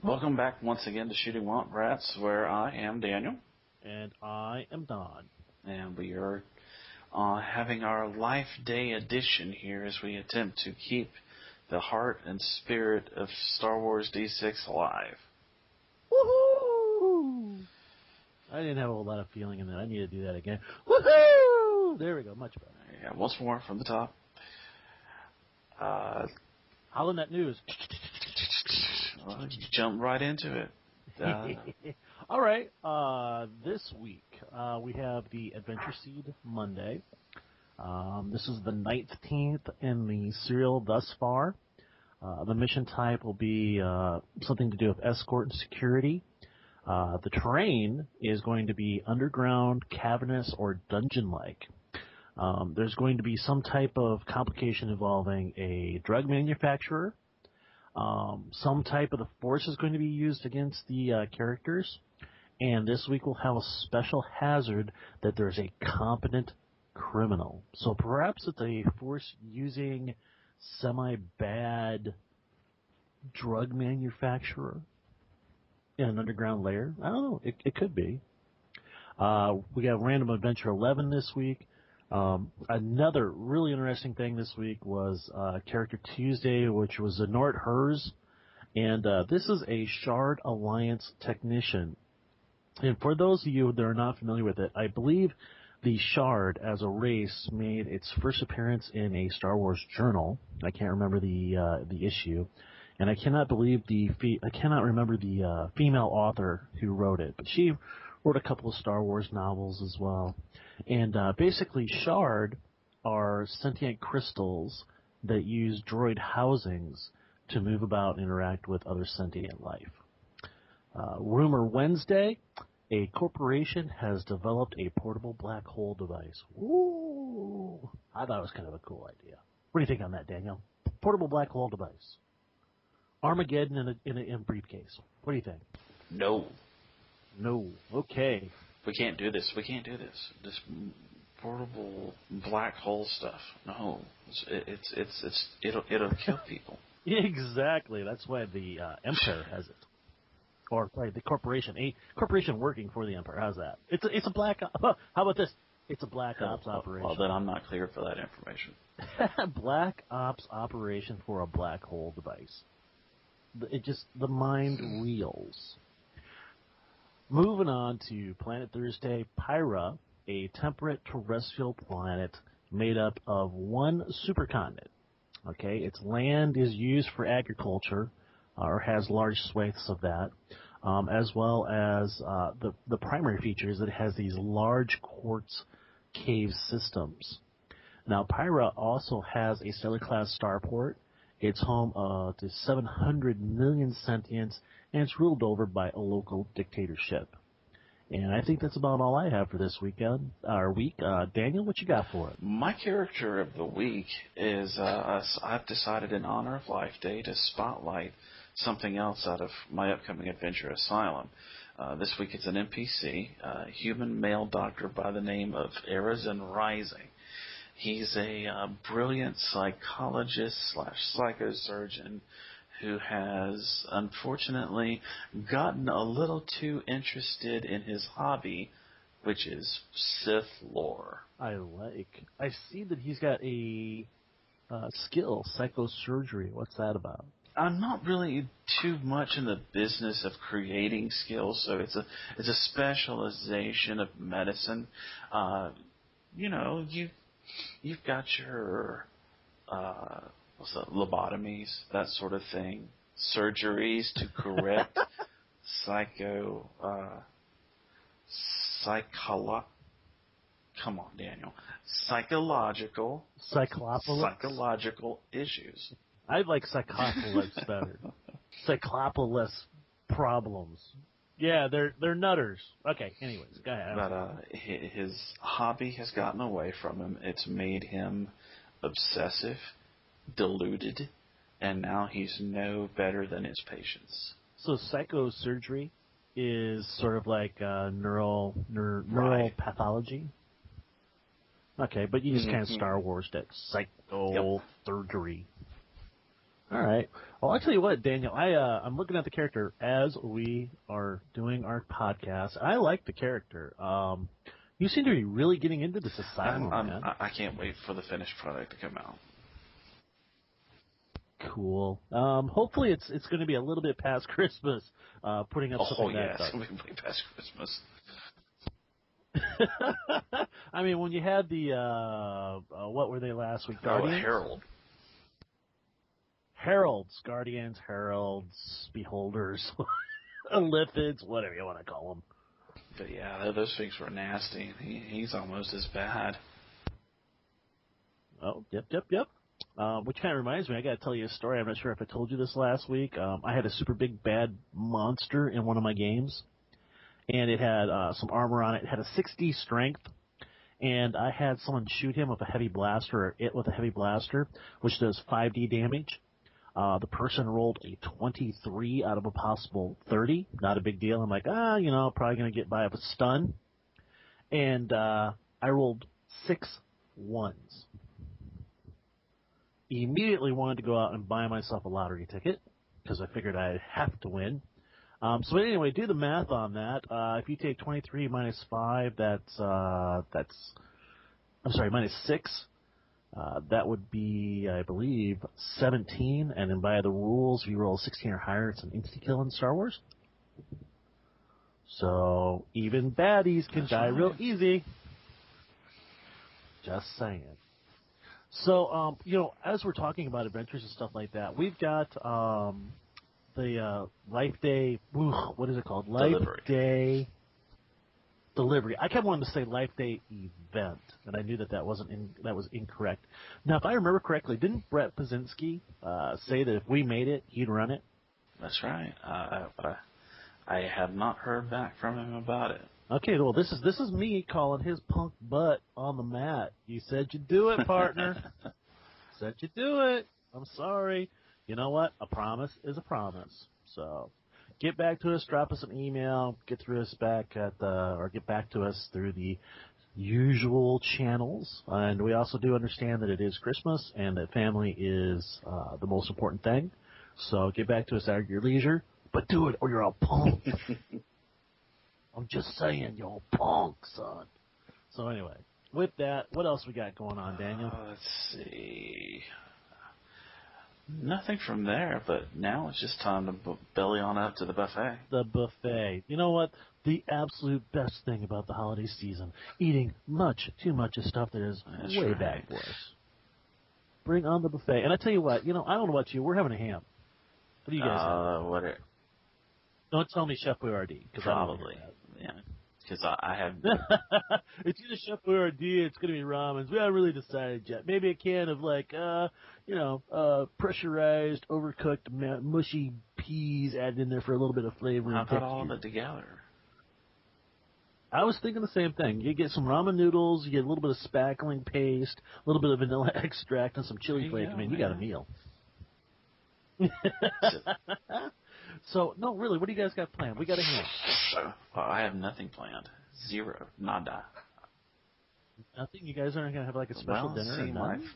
Welcome back once again to Shooting Womp Rats, where I am Daniel. And I am Don. And we are having our Life Day edition here as we attempt to keep the heart and spirit of Star Wars D6 alive. Woohoo! I didn't have a whole lot of feeling in that. I need to do that again. Woohoo! There we go, much better. Yeah, once more from the top. HoloNet News. Well, you jump right into it. All right. This week we have the Adventure Seed Monday. This is the 19th in the serial thus far. The mission type will be something to do with escort and security. The terrain is going to be underground, cavernous, or dungeon-like. There's going to be some type of complication involving a drug manufacturer. Some type of the force is going to be used against the characters. And this week we'll have a special hazard that there's a competent criminal. So perhaps it's a force using semi-bad drug manufacturer in an underground lair. I don't know. It could be. We got Random Adventure 11 this week. Another really interesting thing this week was Character Tuesday, which was a Nort Hers, and this is a Shard Alliance technician. And for those of you that are not familiar with it, I believe the Shard as a race made its first appearance in a Star Wars journal. I can't remember the issue, and I cannot remember the female author who wrote it, but she wrote a couple of Star Wars novels as well. And basically, Shard are sentient crystals that use droid housings to move about and interact with other sentient life. Rumor Wednesday, a corporation has developed a portable black hole device. Ooh, I thought it was kind of a cool idea. What do you think on that, Daniel? Portable black hole device. Armageddon in a briefcase. What do you think? No. Okay. We can't do this. This portable black hole stuff. No. It'll kill people. Exactly. That's why the Empire has it. Or the corporation. A corporation working for the Empire. How's that? It's a black. How about this? It's a black ops operation. Well, then I'm not clear for that information. Black ops operation for a black hole device. The mind reels. Moving on to Planet Thursday, Pyra, a temperate terrestrial planet made up of one supercontinent. Okay, its land is used for agriculture, or has large swathes of that, as well as the primary feature is that it has these large quartz cave systems. Now, Pyra also has a stellar-class starport. It's home to 700 million sentients, and it's ruled over by a local dictatorship. And I think that's about all I have for this week. Daniel, what you got for it? My character of the week is I've decided in honor of Life Day to spotlight something else out of my upcoming adventure, Asylum. This week it's an NPC, a human male doctor by the name of Arizon Rising. He's a brilliant psychologist / psychosurgeon who has unfortunately gotten a little too interested in his hobby, which is Sith lore. I see that he's got a skill, Psychosurgery. What's that about? I'm not really too much in the business of creating skills, so it's a specialization of medicine. You've got your lobotomies, that sort of thing, surgeries to correct psychological issues. I like Psychosurgery better. Cyclopolis problems. Yeah, they're nutters. Okay, anyways, go ahead. But his hobby has gotten away from him. It's made him obsessive, deluded, and now he's no better than his patients. So psychosurgery is sort of like neural pathology? Okay, but you just kind of Star Wars that psychosurgery. All right. Well, I'll tell you what, Daniel. I'm looking at the character as we are doing our podcast. I like the character. You seem to be really getting into this asylum, man. I can't wait for the finished product to come out. Cool. Hopefully it's going to be a little bit past Christmas. Putting up something it's going to be way past Christmas. I mean, when you had the what were they last week? Guardians? Heralds, Guardians, Heralds, Beholders, Lithids, whatever you want to call them. But yeah, those things were nasty. He's almost as bad. Oh, yep. Which kind of reminds me, I got to tell you a story. I'm not sure if I told you this last week. I had a super big bad monster in one of my games, and it had some armor on it. It had a 60 strength, and I had someone shoot him with a heavy blaster, or it with a heavy blaster, which does 5d damage. The person rolled a 23 out of a possible 30. Not a big deal. I'm like, probably going to get by with a stun. And I rolled 6 ones. Immediately wanted to go out and buy myself a lottery ticket because I figured I'd have to win. So anyway, do the math on that. If you take 23 minus 5, minus 6. That would be, I believe, 17. And then by the rules, if you roll 16 or higher, it's an insta-kill in Star Wars. So even baddies can die real easy. Just saying. So, as we're talking about adventures and stuff like that, we've got the Life Day, what is it called? Day Delivery. I kept wanting to say Life Day Event, and I knew that was incorrect. Now, if I remember correctly, didn't Brett Pazinski say that if we made it, he'd run it? That's right. But I have not heard back from him about it. Okay, well, this is me calling his punk butt on the mat. You said you'd do it, partner. Said you'd do it. I'm sorry. You know what? A promise is a promise. So get back to us. Drop us an email. Get back to us through the usual channels. And we also do understand that it is Christmas and that family is the most important thing. So get back to us at your leisure. But do it or you're a punk. I'm just saying, you're a punk, son. So anyway, with that, what else we got going on, Daniel? Let's see. Nothing from there, but now it's just time to belly on up to the buffet. The buffet. You know what? The absolute best thing about the holiday season, eating too much of stuff that is way bad for us. Bring on the buffet. And I tell you what, I don't know about you, we're having a ham. What do you guys have? Don't tell me Chef Boyardee. Probably. Yeah. Because I have... It's either Chef Boyardee, it's going to be ramens. We haven't really decided yet. Maybe a can of, pressurized, overcooked, mushy peas added in there for a little bit of flavor and texture. How about all of it together? I was thinking the same thing. You get some ramen noodles, you get a little bit of spackling paste, a little bit of vanilla extract, and some chili flake. You got a meal. So, no, really, what do you guys got planned? We got a ham. I have nothing planned. Zero. Nada. Nothing? You guys aren't going to have a special dinner or nothing?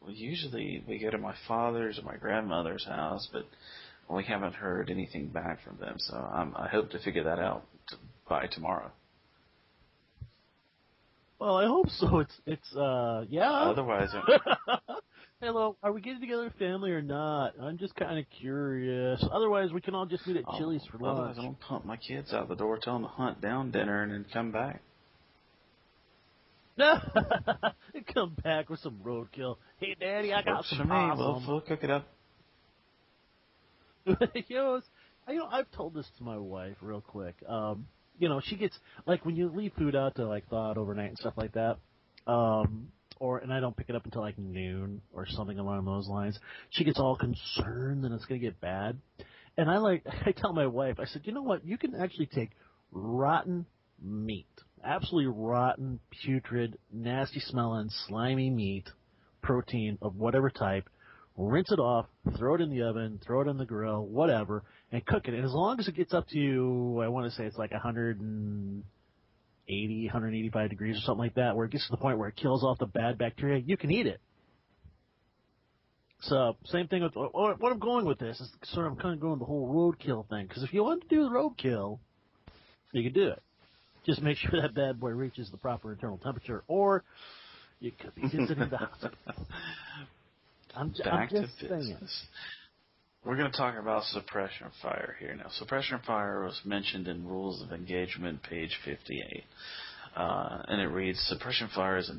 Usually we go to my father's or my grandmother's house, but we haven't heard anything back from them, so I hope to figure that out by tomorrow. Well, I hope so. It's yeah. Otherwise... Hello, are we getting together as family or not? I'm just kind of curious. Otherwise, we can all just meet at Chili's for lunch. Otherwise, I don't pump my kids out the door, tell them to hunt down dinner, and then come back. Come back with some roadkill. Hey, Daddy, I got some awesome. We'll cook it up. I've told this to my wife real quick. She gets, when you leave food out to, thaw it overnight and stuff like that, and I don't pick it up until noon or something along those lines. She gets all concerned that it's going to get bad. And I tell my wife, I said, you know what? You can actually take rotten meat, absolutely rotten, putrid, nasty smelling, slimy meat, protein of whatever type, rinse it off, throw it in the oven, throw it in the grill, whatever, and cook it. And as long as it gets up to, I want to say it's 180, 185 degrees or something like that, where it gets to the point where it kills off the bad bacteria, you can eat it. So, same thing with what I'm going with this is sort of I'm kind of going the whole roadkill thing. Because if you want to do the roadkill, you can do it. Just make sure that bad boy reaches the proper internal temperature, or you could be visiting the hospital. I'm just saying. We're going to talk about suppression fire here now. Suppression fire was mentioned in Rules of Engagement, page 58. And it reads, suppression fire is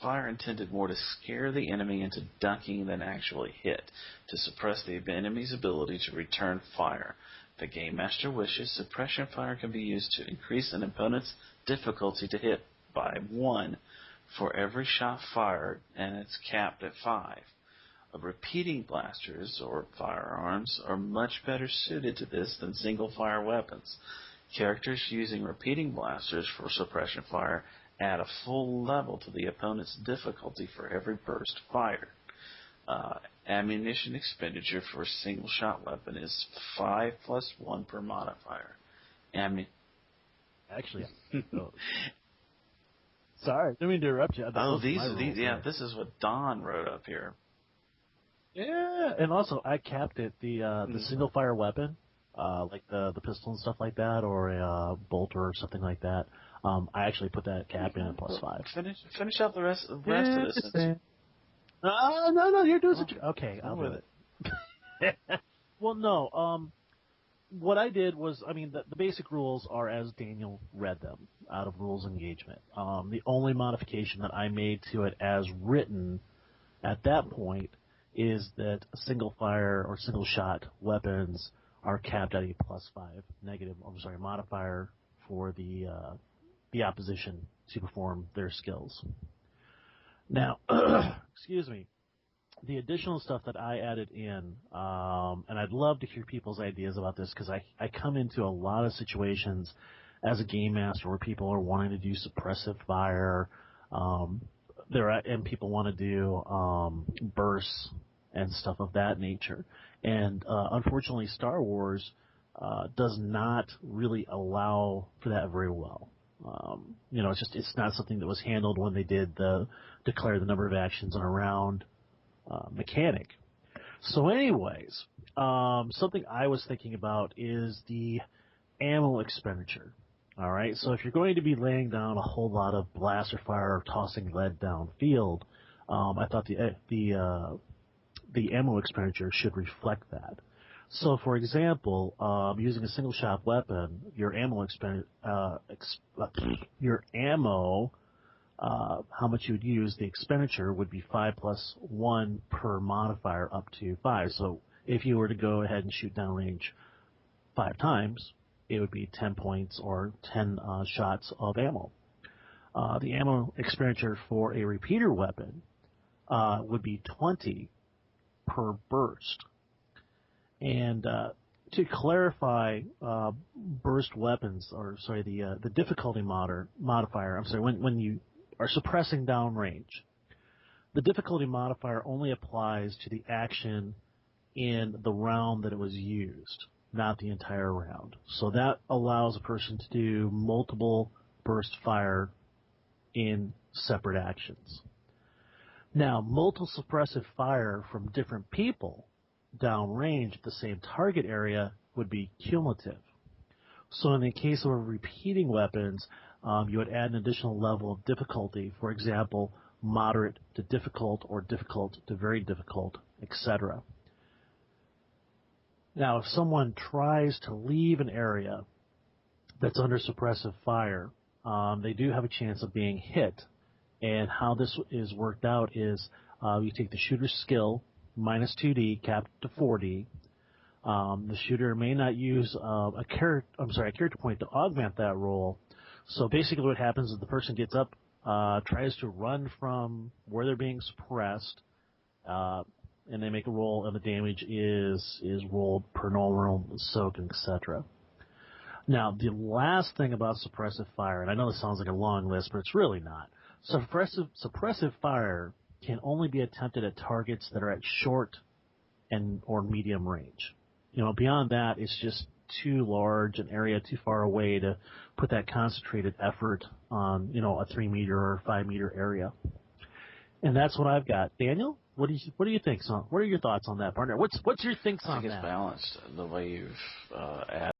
fire intended more to scare the enemy into ducking than actually hit, to suppress the enemy's ability to return fire. If the Game Master wishes, suppression fire can be used to increase an opponent's difficulty to hit by 1 for every shot fired, and it's capped at 5. Repeating blasters, or firearms, are much better suited to this than single-fire weapons. Characters using repeating blasters for suppression fire add a full level to the opponent's difficulty for every burst fired. Ammunition expenditure for a single-shot weapon is 5 plus 1 per modifier. Actually, sorry, didn't mean to interrupt you. This is what Don wrote up here. Yeah, and also I capped it the single fire weapon, like the pistol and stuff like that, or a bolt or something like that. I actually put that cap in at +5. Finish out the rest of this. No, you're doing such. Okay, I'll do it. Well, no. What I did was, the basic rules are as Daniel read them out of Rules Engagement. The only modification that I made to it as written at that point is that single fire or single shot weapons are capped at a +5 modifier for the opposition to perform their skills. Now, excuse me, the additional stuff that I added in, and I'd love to hear people's ideas about this because I come into a lot of situations as a game master where people are wanting to do suppressive fire, and people want to do bursts and stuff of that nature. And unfortunately, Star Wars does not really allow for that very well. It's not something that was handled when they did the declare the number of actions in a round mechanic. So anyways, something I was thinking about is the ammo expenditure. All right, so if you're going to be laying down a whole lot of blaster fire or tossing lead downfield, I thought the ammo expenditure should reflect that. So, for example, using a single shot weapon, your ammo how much you would use, the expenditure would be 5 plus 1 per modifier up to 5. So, if you were to go ahead and shoot downrange 5 times, it would be 10 points or 10 shots of ammo. The ammo expenditure for a repeater weapon would be 20 per burst. And to clarify, burst weapons, the difficulty modifier, when you are suppressing downrange, the difficulty modifier only applies to the action in the round that it was used, not the entire round. So that allows a person to do multiple burst fire in separate actions. Now, multiple suppressive fire from different people downrange at the same target area would be cumulative. So in the case of repeating weapons, you would add an additional level of difficulty, for example, moderate to difficult or difficult to very difficult, etc. Now, if someone tries to leave an area that's under suppressive fire, they do have a chance of being hit. And how this is worked out is you take the shooter's skill, minus 2D, capped to 4D. The shooter may not use a character point to augment that roll. So basically what happens is the person gets up, tries to run from where they're being suppressed, and they make a roll, and the damage is rolled per normal, soak, etc. Now, the last thing about suppressive fire, and I know this sounds like a long list, but it's really not. Suppressive fire can only be attempted at targets that are at short or medium range. Beyond that, it's just too large an area, too far away to put that concentrated effort on, a 3 meter or 5 meter area. And that's what I've got. Daniel, what do you think? What are your thoughts on that, partner? What's your thinks I on think it's that? balanced the way you've added